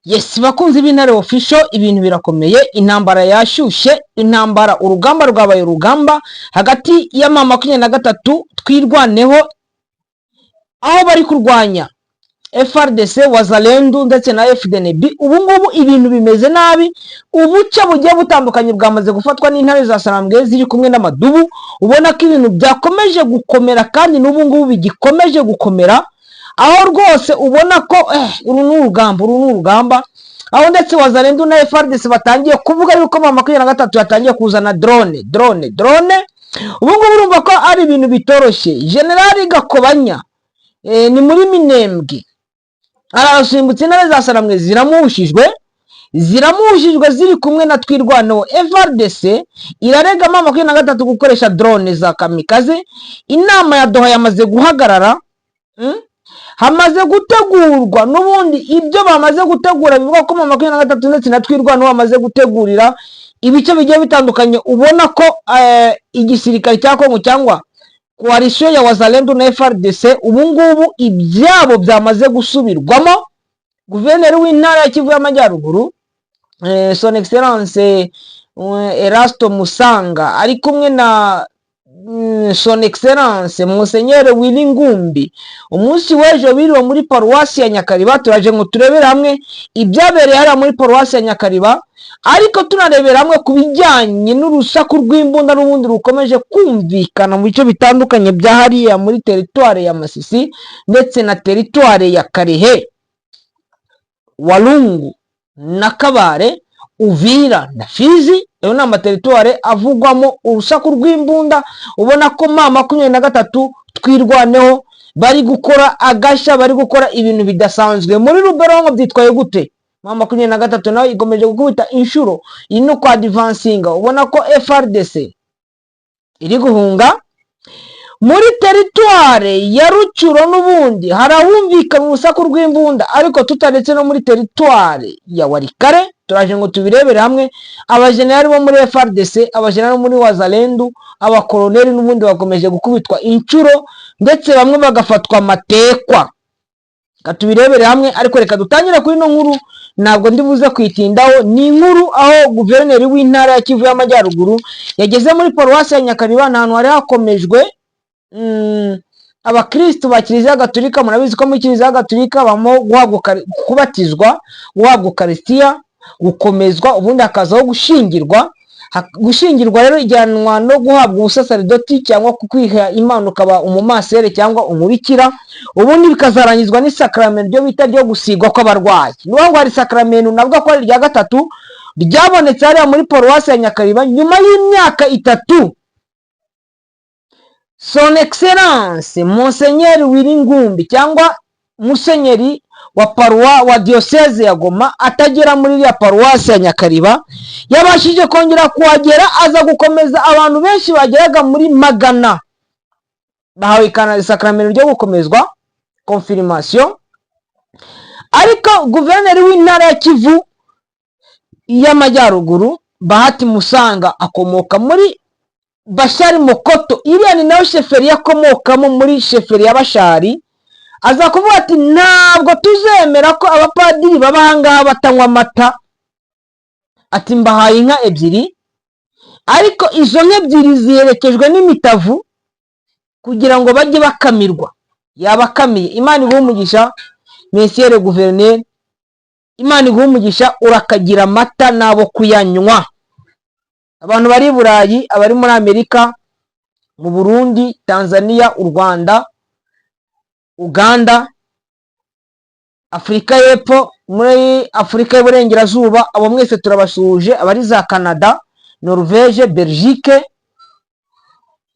Yes, bakunzi b'Intare Official, ibintu birakomeye, intambara yashyushye, intambara urugamba rwabaye urugamba hagati ya M23 twirwaneho, aho bari kurwanya FRDC Wazalendo ndetse na FDNB. Ubu ngubu ibintu bimeze nabi, ubuca bugiye butandukanye bwamaze gufatwa n'intare za Sarambwe ziri kumwe n'amadubu. Ubona ko ibintu byakomeje gukomera kandi n'ubu ngubu bigikomeje gukomera, aho rwose ubona ko uru ni urugamba, aho ndetse Wazalendo na FRDC batangiye kuvuga yuko M23 yatangiye kuzana drone. Ubu ngubu urumva ko ari ibintu bitoroshye. Generali Gakobanya ni muri Minembwe arasimbutse, intare za Sarambwe ziramushijwe ziri kumwe na twirwanaho. FRDC irarega M23 gukoresha drone za kamikaze. Inama ya Doha yamaze guhagarara, hamaze gutegurwa n'ubundi ibyo bamaze gutegura, bivuga ko M23 ndetse na twirwanaho bamaze gutegurira ibice bigiye bitandukanye. Ubona ko igisirikare cya Kongo cyangwa coalition ya Wazalendo na FRDC ubu ngubu ibyabo byamaze gusubirwamo. Guverineri w'intara ya Kivu y'Amajyaruguru Son Excellence Erasto Musanga ari kumwe na Son Excellence Monseigneur Willy Ngumbi, umunsi w'ejo biriwe muri paruwasi ya Nyakariba. Turaje ngo turebere hamwe ibyabereye hariya muri paruwasi ya Nyakariba, ariko tunarebera hamwe ku bijyanye n'urusaku rw'imbunda n'ubundi rukomeje kumvikana mu bice bitandukanye bya hariya muri teritware ya Masisi ndetse na teritware ya Karehe, Walungu na Kabare, Uvira na Fizi. Ayo ni amateritware avugwamo urusaku rw'imbunda. Ubona ko M23 twirwaneho bari gukora agashya, bari gukora ibintu bidasanzwe. Muri Ruberongo byitwaye gute? M23 nayo igomeje gukubita inshuro ino kwa advancinga. Ubona ko FRDC iri guhunga muri teritware ya Rucuro, n'ubundi harahumvikana urusaku rw'imbunda, ariko tutaretse no muri teritware ya Warikare. Turaje ngo tubirebere hamwe. Abajenerali bo muri FRDC, abajenerali bo muri Wazalendo, abakoloneli n'ubundi bakomeje gukubitwa inshuro ndetse bamwe bagafatwa matekwa. Katubirebere hamwe, ariko reka dutangire kuri no nkuru, ntabwo ndibuze kwitindaho. Ni inkuru aho guverineri w'intara ya Kivu y'Amajyaruguru yageze muri paruwasi ya Nyakariba, ahantu hari hakomejwe abakristo ba Kiliziya Gatolika. Murabizi ko muri Kiliziya Gatolika bamo kubatizwa, guhabwa Ukaristiya, gukomezwa, ubundi hakazaho gushingirwa. Gushingirwa rero ijyanwa no guhabwa ubusaserdoti cyangwa kukwiha impano, ukaba umumasere cyangwa umubikira, ubundi bikazarangizwa n'isakramento ryo bita ryo gusigwa kw'abarwayi. Niyo ngo hari sakramento navuga ko ari rya gatatu ryabonetse hariya muri paruwasi ya Nyakariba nyuma y'imyaka 3. Son Excellence Monseigneur Willy Ngumbi cyangwa musenyeri wa diocese ya Goma atagera muri ya paruwasi ya Nyakariba, yabashije kongera kuhagera, aza gukomeza abantu benshi bageraga muri magana. Bahawe ikana sakramento ryo gukomezwa, confirmation. Ariko guverineri w'intara ya Kivu y'Amajyaruguru Bahati Musanga akomoka muri Bashari Mokoto, iriya ni nayo sheferi yakomokamo muri sheferi ya Bashari, aza kuvuga ati ntabwo tuzemera ko abapadiri babahangaha batanywa amata. Ati mbahaye inka 2, ariko izo nka 2 ziherekejwe n'imitavu kugira ngo bajye bakamirwa. Yabakamiye. Imana iguhe umugisha Monsieur Gouverneur, Imana iguhe umugisha, urakagira amata nabo kuyanywa. Abantu bari Burayi, abari muri Amerika, mu Burundi, Tanzania, u Rwanda, Uganda, Afrika y'Epfo, muri Afrika y'Uburengerazuba, abo mwese turabasuje. Abari za Canada, Norvège, Belgique,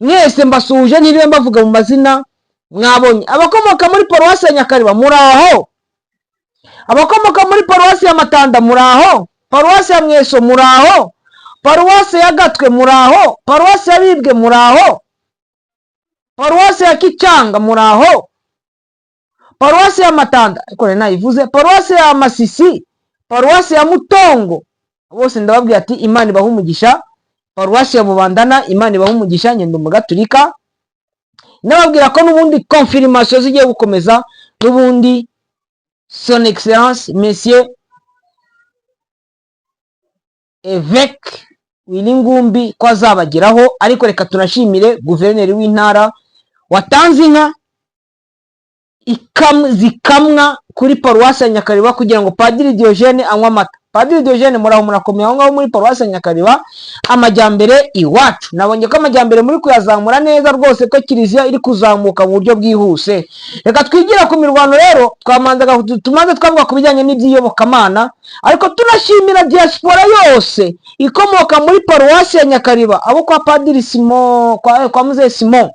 mwese mbasuje niriwe mbavuga mu mazina mwabonye. Abakomoka muri paruwasi ya Nyakariba muraho, abakomoka muri paruwasi ya Matanda muraho, paruwasi ya Mweso muraho, paruwasi ya Gatwe muraho, paruwasi ya Bibwe muraho, paruwasi ya Kichanga muraho, paruwasi ya Matanda ikore nayivuze, paruwasi ya Masisi, paruwasi ya Mutongo, bose ndababwiye ati Imana ibahe umugisha. Paruwasi ya Mubandana, Imana ibahe umugisha. Ngendo mu Gatolika nababwira ko n'ubundi confirmation zigiye gukomeza n'ubundi. Son Excellence Monsieur Evêque Ngumbi ko azabageraho, ariko reka tunashimire guverineri w'intara watanze inka zikamwa kuri paruwasi ya Nyakariba kugira ngo Padiri Diogene anywe amata. Padiri Diogene muraho murakomeye aho ngaho muri paruwasi ya Nyakariba, amajyambere iwacu. Nabonye ko amajyambere muri kuyazamura neza rwose, ko kiliziya iri kuzamuka mu buryo bwihuse. Reka twigira ku mirwano rero, tumaze twavuga ku bijyanye n'iby'iyobokamana, ariko tunashimira diaspora yose ikomoka muri paruwasi ya Nyakariba, abo kwa Padiri Simon, kwa Muzehe Simon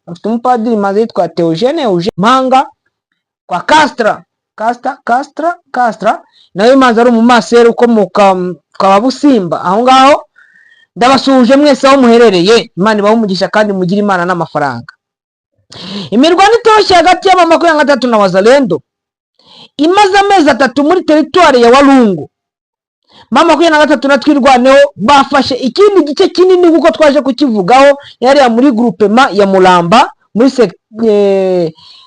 afite umupadiri maze yitwa Theogene Mpanga, kwa Castra nawe maze ari umumaseri ukomoka kwa Busimba. Aho ngaho ndabasuhuje mwese aho muherereye, Imana ibahe umugisha kandi mugire Imana n'amafaranga. Imirwano itoroshye hagati y'aba 23 na Wazalendo imaze amezi 3 muri teritwari ya Walungu. 23 na Twirwaneho bafashe ikindi gice kinini kuko twaje kukivugaho, yari muri groupement ya Mulamba, muri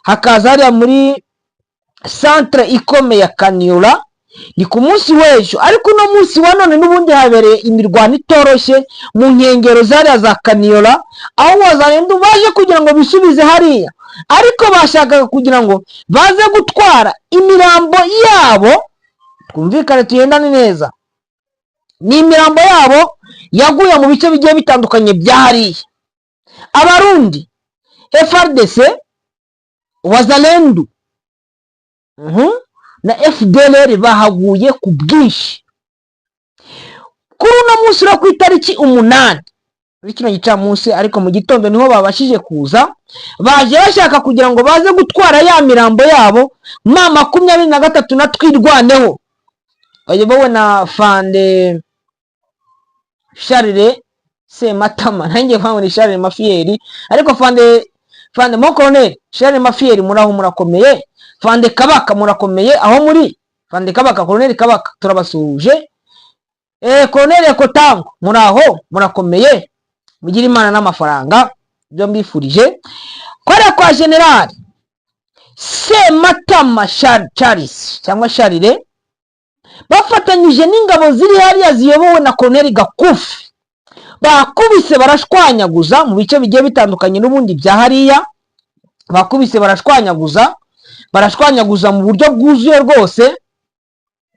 hakaza hariya muri centre ikome ya Kaniola. Ni ku munsi w'ejo, ariko no munsi wa none n'ubundi habereye imirwano itoroshye mu nkengero zariya za Kaniola, aho Wazalendo baje kugira ngo bisubize hariya, ariko bashakaga kugira ngo baze gutwara imirambo yabo. Twumvikane tugendane neza, ni imirambo yabo yaguye mu bice bigiye bitandukanye bya hariya. Abarundi, FRDC, Wazalendo na FDLR bahaguye ku bwinshi kuri uno munsi uri ku itariki 8 kino gicamunsi, ariko mu gitondo niho babashije kuza, baje bashaka kugira ngo baze gutwara ya mirambo yabo 23 na Twirwaneho, bayobowe na Fande Charles Sematama. Nanjye mpamvu ni Charles Mafieri, ariko Fande mon colonel Charles Mafieri muraho murakomeye, Fande Kabaka murakomeye aho muri, Fande Kabaka, Colonel Kabaka turabasuhuje, Colonel Kotango muraho murakomeye, mugire Imana n'amafaranga, byo mbifurije. Kwa General Sematama Charles cyangwa Charles bafatanyije n'ingabo ziri hariya ziyobowe na Colonel Gakufi, bakubise barashwanyaguza mu bice bigiye bitandukanye n'ubundi bya hariya, bakubise barashwanyaguza mu buryo bwuzuye rwose,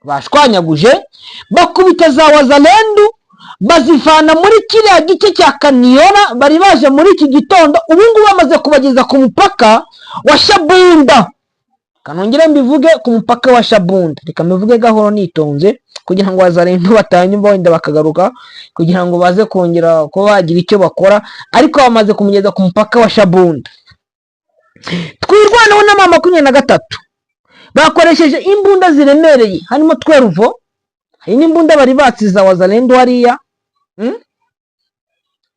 bashwanyaguje bakubita za Wazalendo bazivana muri kiriya gice cya Kaniola. Bari baje muri iki gitondo, ubu ngubu bamaze kubageza ku mupaka wa Shabunda. Kanongere mbivuge ku mupaka wa Shabunda, reka mbivuge gahoro nitonze kugira ngo Wazalendo batanyumva wenda bakagaruka kugira ngo baze kongera ko bagira icyo bakora, ariko bamaze kumugeza ku mupaka wa Shabunda. Twirwaneho na 23 bakoresheje imbunda ziremereye, harimo Tweruvo, hari n'imbunda bari batsiza Wazalendo hariya.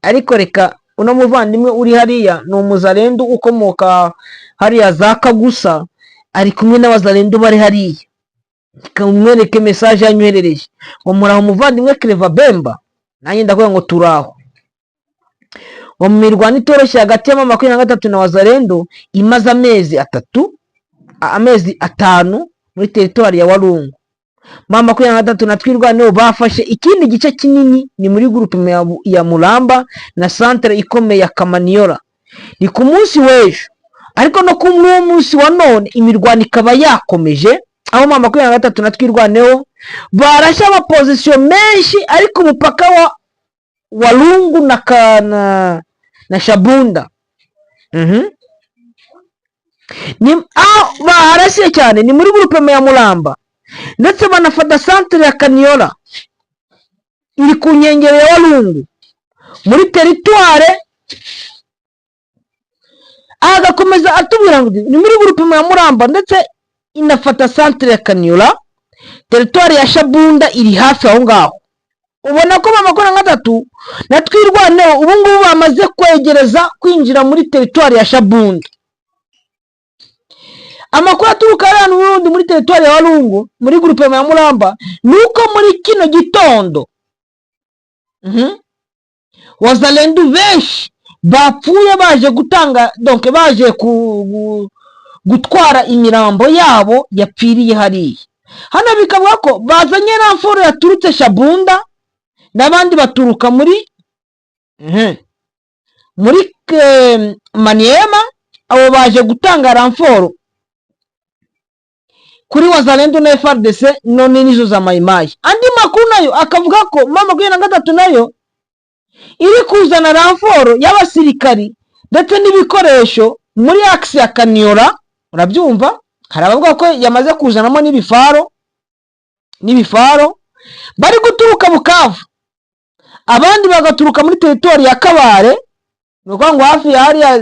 Ariko reka uno muvandimwe uri hariya ni umuzalendo ukomoka hariya za Kagusa, ari kumwe n'Abazalendo bari hariya. Kamwereke message yanyoherereje ngo muraho umuvandimwe Cleva Bemba, nanjye ndavuga ngo turaho. Mu mirwano itoroshye hagati ya 23 na Wazalendo imaze amezi 5 muri teritwari ya Walungu. 23 na Twirwaneho bafashe ikindi gice kinini, ni muri groupement ya Mulamba na centre ikome ya Kamaniola. Ni ku munsi w'ejo, ariko no ku munsi wa none imirwano ikaba yakomeje, aho 23 na Twirwaneho barasha ama position menshi, ariko umupaka wa Walungu na Shabunda ni baharasiye cyane, ni muri groupement ya Mulamba, ndetse banafata centre ya Kaniola iri ku nkengero ya Walungu muri teritware. Agakomeza atubwira ngo ni muri groupement ya Mulamba, ndetse inafata centre ya Kaniola. Teritware ya Shabunda iri hafi aho ngaho. Ubona ko 23 na Twirwaneho ubu ngubu bamaze kwegereza kwinjira muri teritware ya Shabunda. Amakuru aturuka hano n'ubundi muri teritwari ya Walungu muri groupement ya Mulamba nuko muri kino gitondo Wazalendo benshi bapfuye baje gutanga, donc baje gutwara imirambo yabo yapfiriye hariya. hano bikavuga ko bazanye ramforo yaturutse Shabunda n'abandi baturuka muri Maniema, abo baje gutanga ramforo kuri Wazalendo na FARDC none nizo za Mayimayi. Andi makuru nayo akavuga ko M23 nayo iri kuzana ramforo y'abasirikari ndetse n'ibikoresho muri axe ya Kaniora. Urabyumva, hari abavuga ko yamaze kuzanamo n'ibifaro bari guturuka Bukavu, abandi bagaturuka muri territoire ya Kabare, nuko ngo hafi ya hariya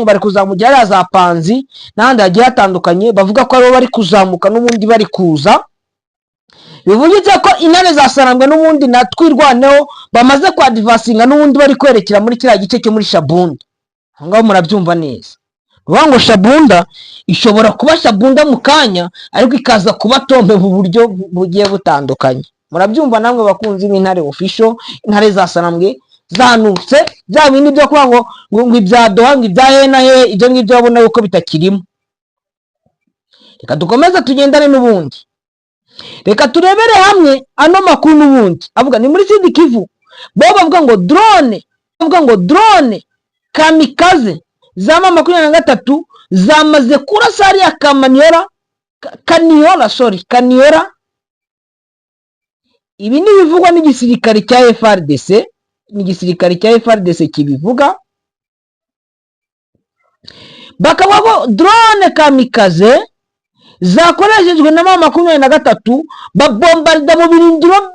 bari kuzamujya za Panzi n'ahandi hagiye hatandukanye, bavuga ko aribo bari kuzamuka n'ubundi bari kuza. Bivugitse ko intare za Sarambwe n'ubundi na Twirwaneho bamaze kwa advancinga n'ubundi bari kwerekera muri kiriya gice cyo muri Shabunda. Aho ngaho murabyumva neza, uvuga ngo Shabunda ishobora kuba Shabunda mu kanya ariko ikaza kuba Tombe mu buryo bugiye butandukanye. Murabyumva namwe bakunzi b'Intare official. Intare za Sarambwe zanutse bya bindi byo kuba ngo ibya Doha ngo ibya Henahe, ibyo ngibyo babona yuko bitakirimo. Reka dukomeze tugendane n'ubundi, reka turebere hamwe ano makuru n'ubundi avuga ni muri Sud Kivu. Bo bavuga ngo drone kamikaze za M23 zamaze kurasa hariya Kaniora. Ibi ni bivugwa n'igisirikare cya FARDC, kibivuga. Bakavuga ko drone kamikaze zakoreshejwe na M23 babombarda mu birindiro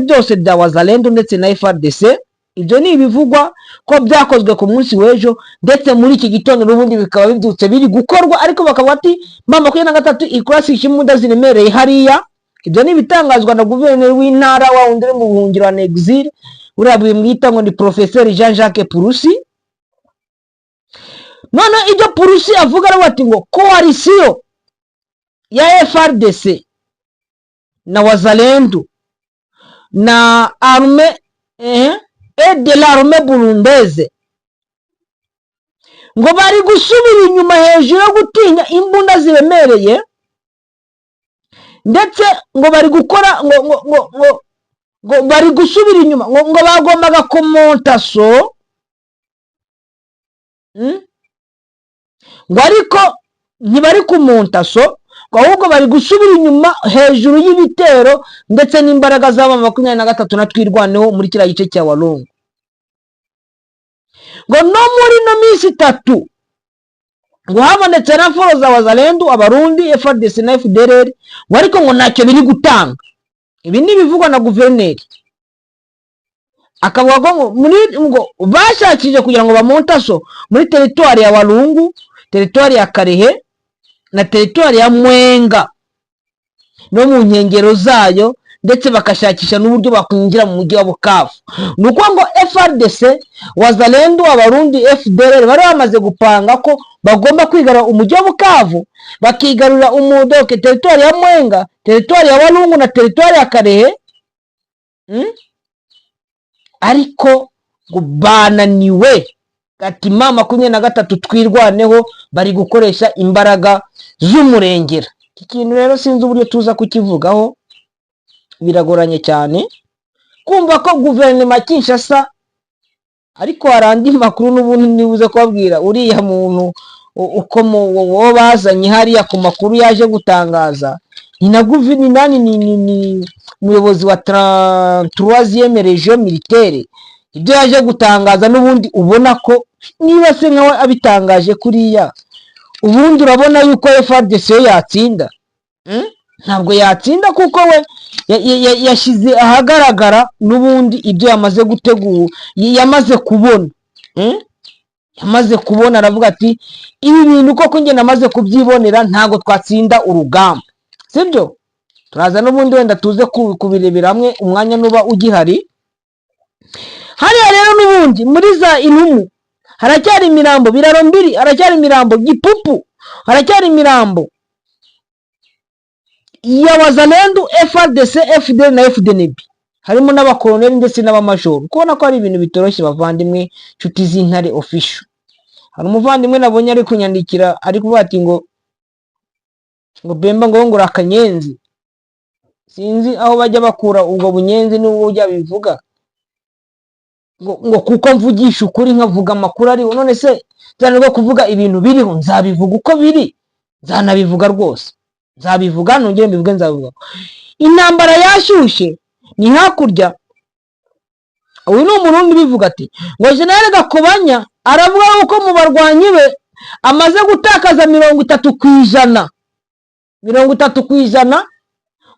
byose bya Wazalendo ndetse na FARDC. Ibyo ni ibivugwa ko byakozwe ku munsi w'ejo, ndetse muri iki gitondo n'ubundi bikaba bibyutse biri gukorwa, ariko bakavuga ati M23 ikurasisha imbunda ziremereye hariya. Ibyo ni bitangazwa na guverineri w'intara wa Undire mu buhungiro na exil, uriya bimwita ngo ni Professeur Jean-Jacques Purusi. None ibyo Purusi avuga ari ati ngo coalition ya FARDC na Wazalendo na armée de l'armée burundaise ngo bari gusubira inyuma hejuru yo gutinya imbunda ziremereye, ndetse ngo bari gukora ngo bari gusubira inyuma, ngo bagombaga kumontaso ngo ariko ntibari kumontaso, ahubwo bari gusubira inyuma hejuru y'ibitero ndetse n'imbaraga z'aba M23 na Twirwaneho muri kiriya gice cya Walungu. Ngo no muri no minsi 3 ngo habonetse ramforo za Wazalendo, Abarundi, FARDC na FDLR, ariko ngo ntacyo biri gutanga. Ibi ni bivugwa na guverineri, akavuga ngo bashakije kugira ngo bamontaso muri territoire ya Walungu, territoire ya Karehe na territoire ya Mwenga no mu nkengero zayo, ndetse bakashakisha n'uburyo bakwinjira mu mujyi wa Bukavu. Nuko ngo FARDC, Wazalendo, Abarundi, FDLR bari bamaze gupanga ko bagomba kwigarura umujyi wa Bukavu, bakigarura umudoke territoire ya Mwenga, territoire ya Walungu na territoire ya Karehe. Ariko ngo bananiwe, ati M23 Twirwaneho bari gukoresha imbaraga z'umurengera. Iki kintu rero sinzi uburyo tuza kukivugaho, biragoranye cyane kumva ko guverinoma Kinshasa, ariko harandi makuru n'ubundi nibuze kubabwira uriya muntu uko wo bazanye hariya ku makuru yaje gutangaza ni na guverineri ni umuyobozi wa 33e region militaire. Ibyo yaje gutangaza n'ubundi ubona ko niba se nkawe abitangaje kuriya, ubundi urabona yuko FARDC yatsinda. Ntabwo yatsinda kuko we yashize ahagaragara n'ubundi ibyo yamaze gutegura, yamaze kubona aravuga ati ibi bintu koko nge namaze kubyibonera, ntabwo twatsinda urugamba. Sibyo, turaza n'ubundi wenda tuze kubirebera hamwe umwanya nuba ugihari. Hariya rero n'ubundi muri za Intumu haracyari imirambo, Biraro Mbiri haracyari imirambo, Gipupu haracyari imirambo ya Wazalendo, FARDC, FDL na FDNB, harimo n'abakoloneli ndetse n'abamajoro. Kubona ko ari ibintu bitoroshye bavandimwe nshuti z'Intare official. Hari umuvandimwe nabonye ari kunyandikira ari kuvuga ati ngo ngo Bemba ngo ngura akanyenzi, sinzi aho bajya bakura ubwo bunyenzi n'ubwo ujya bivuga ngo kuko mvugisha ukuri nkavuga amakuru ariho. None se zanirwa kuvuga ibintu biriho, nzabivuga uko biri, nzanabivuga rwose, nzabivuga nongere mbivuge, nzabivuga. Intambara yashyushye ni hakurya. Uyu ni umurundi bivuga ati ngo General Gakobanya aravuga uko mu barwanyi be amaze gutakaza 30%, 30%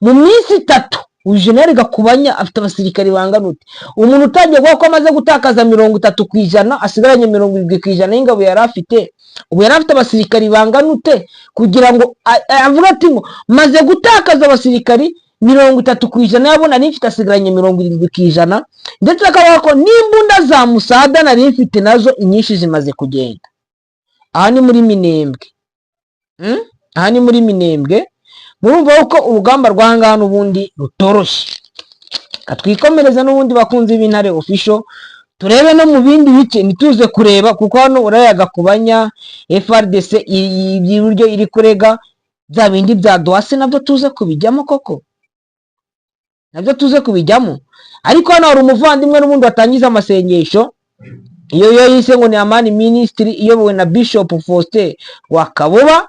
mu minsi 3. Uyu General Gakobanya afite abasirikari bangana ute? Umuntu utagiye ko amaze gutakaza 30%, asigaranye 70% y'ingabo yari afite, ubu yari afite abasirikari bangana ute kugira ngo avuga ati ngo maze gutakaza abasirikari 30%, yabona nifite asigaranye 70%, ndetse akavuga ko n'imbunda za musada nari mfite nazo inyinshi zimaze kugenda. Aha ni muri Minembwe, aha ni muri Minembwe. Murumva uko urugamba rwanga n'ubundi rutoroshye. Katwikomereza n'ubundi bakunze b'Intare Official, turebe no mu bindi bice nituze kureba, kuko hano uraya Gakobanya FRDC iburyo iri kurega bya bindi bya Douase, nabyo tuze kubijyamo koko, nabyo tuze kubijyamo. Ariko hano hari umuvandimwe n'ubundi watangiza amasengesho, iyo yise ngo ni Amani Ministry iyobowe na Bishop Faustin Rwakabuba,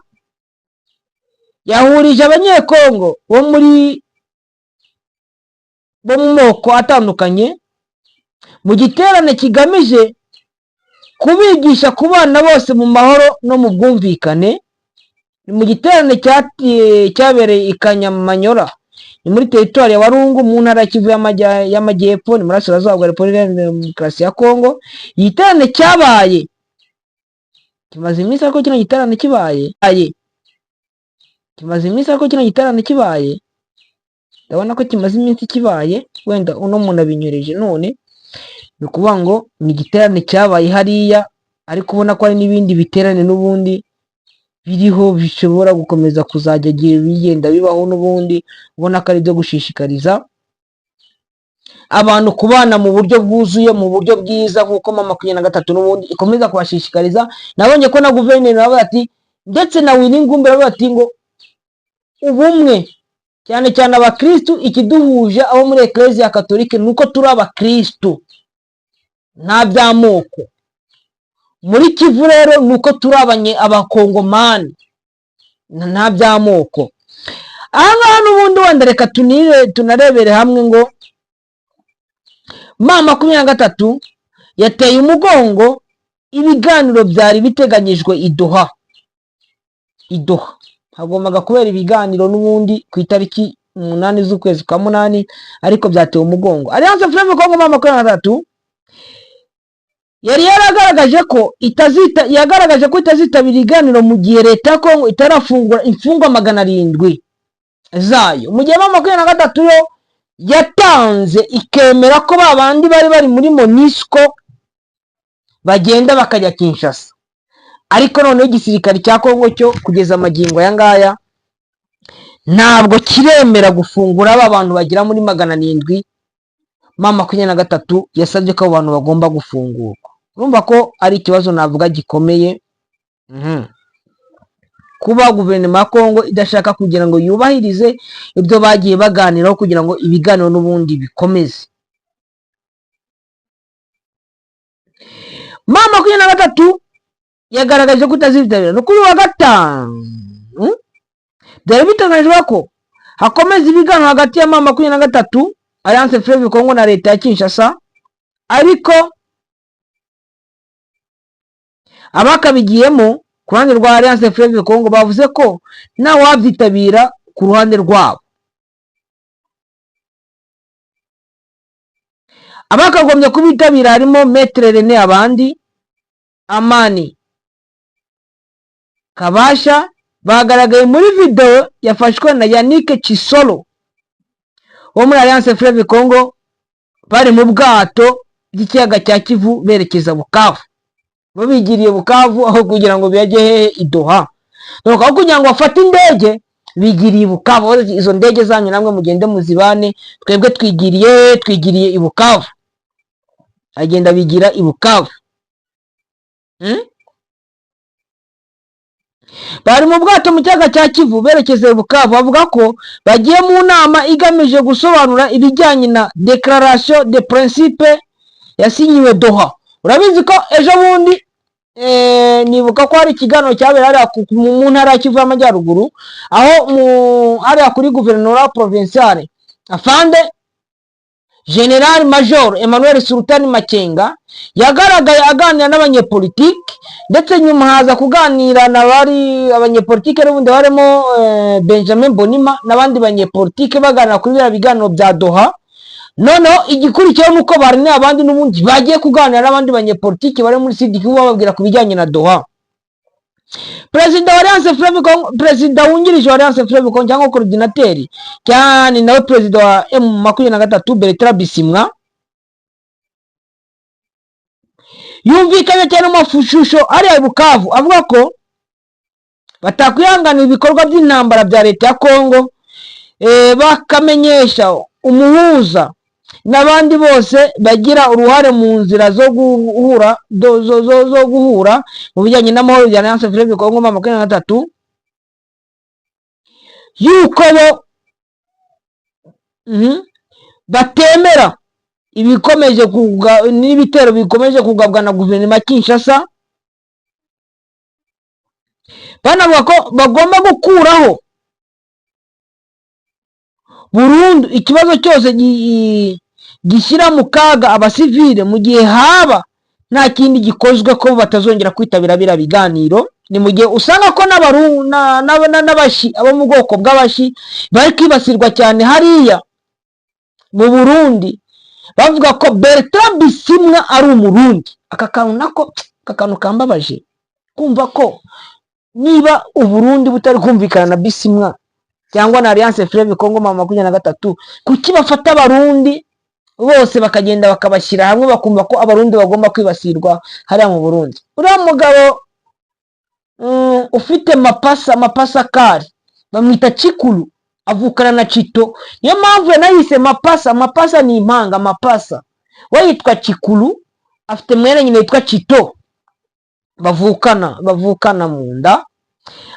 yahurije abanyekongo bo mu moko atandukanye mu giterane kigamije kubigisha kubana bose mu mahoro no mu bwumvikane. Mu giterane cyabereye i Kanyamanyora, ni muri teritwari ya Walungu mu ntara ya Kivu y'Amajyepfo, ni muri Burasirazuba bwa Repubulika Iharanira Demokarasi ya Kongo. Igiterane cyabaye kimaze iminsi, ariko kino giterane kibaye ndabona ko kimaze iminsi kibaye, wenda uno muntu abinyoreje none. Ni ukuvuga ngo ni igiterane cyabaye hariya, ariko ubona ko hari n'ibindi biterane n'ubundi biriho bishobora gukomeza kuzajya bigenda bibaho n'ubundi, ubona ko ari byo gushishikariza abantu kubana mu buryo bwuzuye, mu buryo bwiza, nk'uko M23 n'ubundi ikomeza kubashishikariza. Nabonye ko na guverineri nawe ati, ndetse na Winingumbe nawe ati ngo ubumwe, cyane cyane abakristu, ikiduhuje abo muri Ecclesia Catholique nuko turi abakristu, nta by'amoko. Muri Kivu rero nuko turi abakongomani, nta by'amoko. Aha ngaha n'ubundi wenda reka tunarebere hamwe ngo M23 yateye umugongo ibiganiro byari biteganyijwe i Doha. Hagombaga kubera ibiganiro n'ubundi ku itariki 8 z'ukwezi kwa 8, ariko byatewe umugongo. Alliance Fleuve Congo M23 yari yagaragaje ko itazitabira ibiganiro mu gihe leta ya Kongo itarafungura imfungwa 700 zayo. Mu gihe M23 yo yatanze ikemera ko babandi bari muri MONUSCO bagenda bakajya Kinshasa, ariko noneho igisirikare cya Kongo cyo kugeza amagingo aya ngaya ntabwo kiremera gufungura aba bantu bagira muri 700. M23 yasabye ko abo bantu bagomba gufungurwa. Urumva ko ari ikibazo navuga gikomeye, kuba guverinoma ya Kongo idashaka kugira ngo yubahirize ibyo bagiye baganiraho kugira ngo ibiganiro n'ubundi bikomeze. M23 yagaragaje ko itazitabira. No kuri wa gatanu byari biteganyijwe ko hakomeza ibiganiro hagati ya M23, Alliance Fleuve Congo na leta ya Kinshasa, ariko abakabigiyemo ku ruhande rwa Alliance Fleuve Congo bavuze ko nta wabyitabira ku ruhande rwabo. Abakagombye kubitabira harimo Maître René Abandi, Amani Kabasha, bagaragaye muri video yafashwe na Yannick Chisolo wo muri Alliance Fleuve Congo, bari mu bwato bw'ikiyaga cya Kivu berekeza Bukavu. Babigiriye Bukavu aho kugira ngo biyajye hehe i Doha. Nuko aho kugira ngo bafate indege bigiriye Bukavu. Izo ndege zanyu namwe mugende muzibane, twebwe twigiriye i Bukavu. Agenda bigira i Bukavu. bari mu bwato mu kiyaga cya Kivu berekeza i Bukavu, bavuga ko bagiye mu nama igamije gusobanura ibijyanye na Declaration de Principe yasinyiwe Doha. Urabizi ko ejo bundi nibuka ko hari ikiganiro cyabereye hariya mu ntara ya Kivu y'Amajyaruguru, aho hariya kuri guverinora provinciale afande General Major Emmanuel Sultani Makenga yagaragaye aganira n'abanyepolitiki, ndetse nyuma haza kuganira na bari abanyepolitiki n'ubundi barimo Benjamin Bonima n'abandi banyepolitiki baganira kuri biriya biganiro bya Doha. Noneho igikurikiyeho nuko bari n'abandi n'ubundi bagiye kuganira n'abandi banyepolitiki bari muri Sud Kivu bababwira ku bijyanye na Doha. Perezida wa Alliance Fleuve Congo, perezida wungirije wa Alliance Fleuve Congo cyangwa coordinateur cyane nawe perezida wa M23 Bertrand Bisimwa yumvikanye cyane mu mashusho ari ya Bukavu avuga ko batakwihanganira ibikorwa by'intambara bya leta ya Kongo, bakamenyesha umuhuza n'abandi bose bagira uruhare mu nzira zo guhura mu bijyanye n'amahoro ya Alliance Fleuve Congo 23 yuko bo batemera ibikomeje n'ibitero bikomeje kugabwa na guverinoma Kinshasa, banavuga ko bagomba gukuraho burundu ikibazo cyose gishyira mu kaga abasivile mu gihe haba nta kindi gikozwe, ko batazongera kwitabira biriya biganiro. Ni mu gihe usanga ko n'abashi abo mu bwoko bw'abashi bari kwibasirwa cyane hariya mu Burundi, bavuga ko Bertrand Bisimwa ari umurundi. Aka kantu kambabaje kumva ko niba Uburundi butari kumvikana na Bisimwa cyangwa na Alliance Fleuve Congo 23, kuki bafata abarundi bose bakagenda bakabashyira hamwe bakumva ko abarundi bagomba kwibasirwa hariya mu Burundi? Uriya mugabo ufite mapasa kari bamwita Cikulu, avukana na Cito, niyo mpamvu yanayise mapasa ni impanga. Mapasa we yitwa Cikulu, afite mwene nyine yitwa Cito, bavukana mu nda,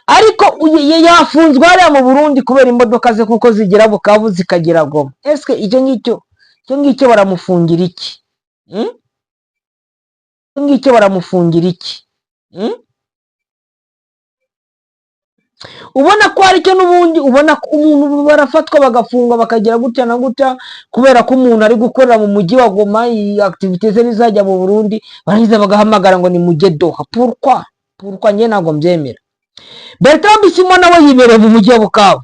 ariko yafunzwe hariya mu Burundi kubera imodoka ze kuko zigera Bukavu zikagera Goma. Eske icyo ngicyo baramufungira iki? Ubona ko hari cyo n'ubundi, ubona ko umuntu barafatwa bagafungwa bakagira gutya na gutya kubera ko umuntu ari gukorera mu mujyi wa Goma, activité ze zizajya mu Burundi, barangiza bagahamagara ngo ni mujye Doha. Pourquoi njye ntabwo mbyemera. Bertrand Bisimwa nawe yibereye mu mujyi wa Bukavu,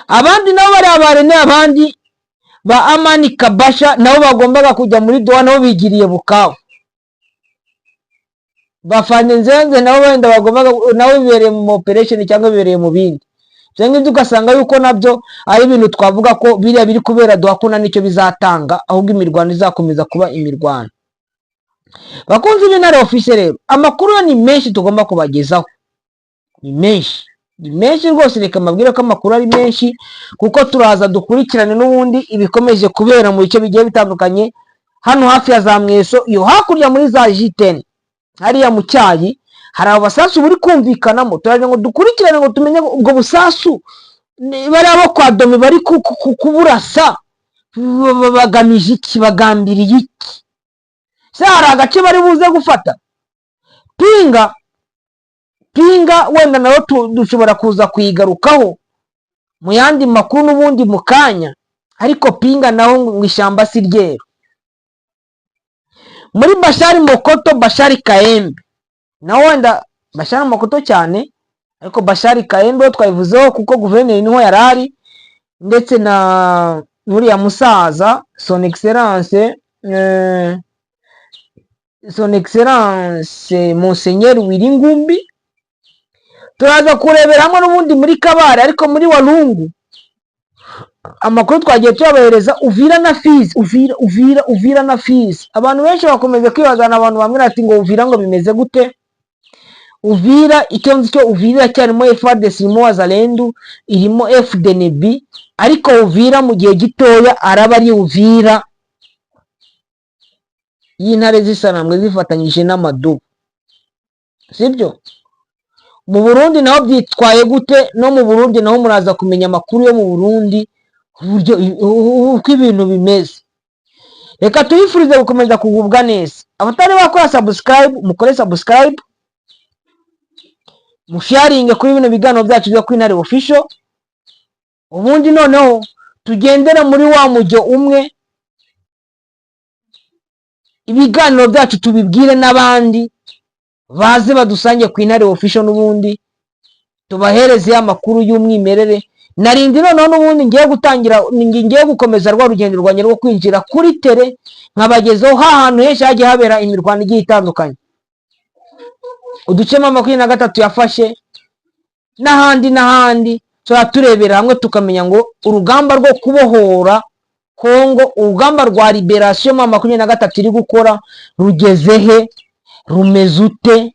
abandi nabo bari abarene, abandi ba Amani Kabasha nabo bagombaga kujya muri Doha nabo bigiriye Bukavu, bafanye nzenze nabo wenda bagombaga nabo bibereye mu operation cyangwa bibereye mu bindi. Cyangwa ugasanga yuko nabyo ari ibintu twavuga ko biriya biri kubera Doha ko nicyo bizatanga, ahubwo imirwano izakomeza kuba imirwano. Bakunze ibinare officiel rero, amakuru ni menshi tugomba kubagezaho, ni menshi rwose. Reka mabwire ko amakuru ari menshi kuko turaza dukurikirane n'ubundi ibikomeje kubera mu bice bigiye bitandukanye hano hafi ya za Mweso, iyo hakurya muri za J10 hariya mu cyayi hari abasasu buri kumvikanamo. Turaje ngo dukurikirane ngo tumenye ubwo busasu bari abo kwa Domi bari kuburasa bagamije iki, bagambiriye iki? Se hari agace bari buze gufata? Pinga wenda nayo dushobora kuza kuyigarukaho mu yandi makuru n'ubundi mu kanya, ariko Pinga naho mu ishyamba si ryero. Muri Bashari Mokoto, Bashari Kaembe naho wenda Bashari Mokoto cyane, ariko Bashari Kaembe twabivuzeho kuko guverineri niho yarari, ndetse na nuriya musaza son excellence Monseigneur Wiringumbi. Turaza kurebera hamwe n'ubundi muri Kabare, ariko muri Walungu amakuru twagiye tuyabahereza Uvira na Fizi, Uvira na Fizi. Abantu benshi bakomeze kwibazana, abantu bamwe ati ngo Uvira ngo bimeze gute? Uvira icyo nzi cyo Uvira cyarimo FARDC, irimo Wazalendo, irimo FDNB, ariko Uvira mu gihe gitoya araba ari Uvira y'intare z'isanambwe zifatanyije n'amadubu, sibyo? mu Burundi naho byitwaye gute, no mu Burundi naho muraza kumenya amakuru yo mu Burundi uburyo uko ibintu bimeze. Reka tubifurize gukomeza kugubwa neza. Abatari bakora subscribe, mukore subscribe, musharinge kuri bino biganiro byacu byo kuri Intare Official. Ubundi noneho tugendera muri wa mujyo umwe, ibiganiro byacu tubibwire n'abandi baze badusange ku Intare Official, n'ubundi tubahereze amakuru y'umwimerere. Narindi noneho n'ubundi ngiye gukomeza rwa rugendo rwanye rwo kwinjira kuri tele, nkabagezaho ahantu henshi hagiye habera imirwano igiye itandukanye, uducemo 23 yafashe n'ahandi turebera hamwe tukamenya ngo urugamba rwo kubohora Kongo, urugamba rwa liberation 23 iri gukora rugeze he, rumeze ute,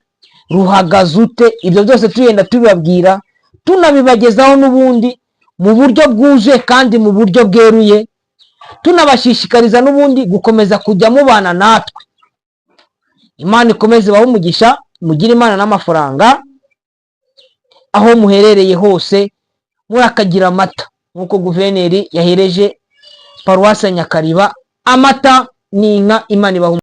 ruhagaze ute. Ibyo byose tugenda tubibabwira, tunabibagezaho n'ubundi mu buryo bwuje kandi mu buryo bweruye, tunabashishikariza n'ubundi gukomeza kujya mubana natwe. Imana ikomeze baho umugisha, mugire Imana n'amafaranga aho muherereye hose, murakagira amata nkuko guverineri yahereje paruwasi Nyakariba amata n'inka. Imana ibaho.